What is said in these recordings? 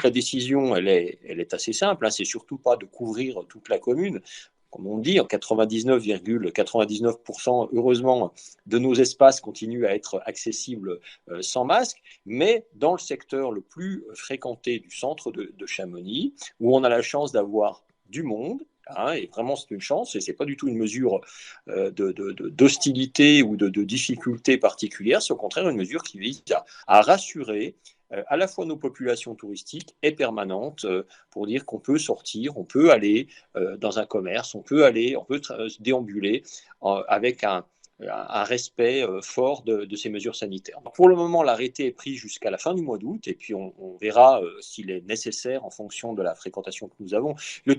la décision, elle est assez simple, hein, c'est surtout pas de couvrir toute la commune. Comme on dit, en 99,99%, heureusement, de nos espaces continuent à être accessibles sans masque, mais dans le secteur le plus fréquenté du centre de Chamonix, où on a la chance d'avoir du monde, hein, et vraiment c'est une chance, et c'est pas du tout une mesure d'hostilité ou de difficulté particulière, c'est au contraire une mesure qui vise à rassurer à la fois nos populations touristiques et permanentes pour dire qu'on peut sortir, on peut aller dans un commerce, on peut se déambuler avec un respect fort de ces mesures sanitaires. Pour le moment, l'arrêté est pris jusqu'à la fin du mois d'août et puis on verra s'il est nécessaire en fonction de la fréquentation que nous avons. Le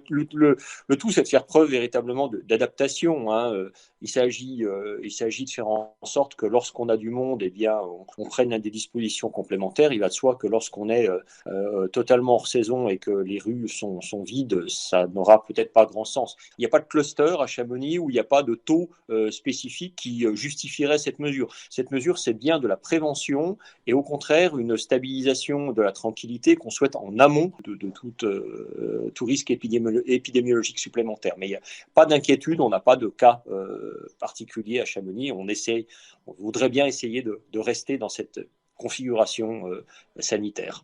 tout, c'est de faire preuve véritablement d'adaptation, hein. Il s'agit de faire en sorte que lorsqu'on a du monde, eh bien, on prenne des dispositions complémentaires. Il va de soi que lorsqu'on est totalement hors saison et que les rues sont vides, ça n'aura peut-être pas grand sens. Il n'y a pas de cluster à Chamonix où il n'y a pas de taux spécifique qui justifierait cette mesure. Cette mesure, c'est bien de la prévention et au contraire une stabilisation de la tranquillité qu'on souhaite en amont de tout risque épidémiologique supplémentaire. Mais il n'y a pas d'inquiétude, on n'a pas de cas particulier à Chamonix. On voudrait bien essayer de rester dans cette configuration sanitaire.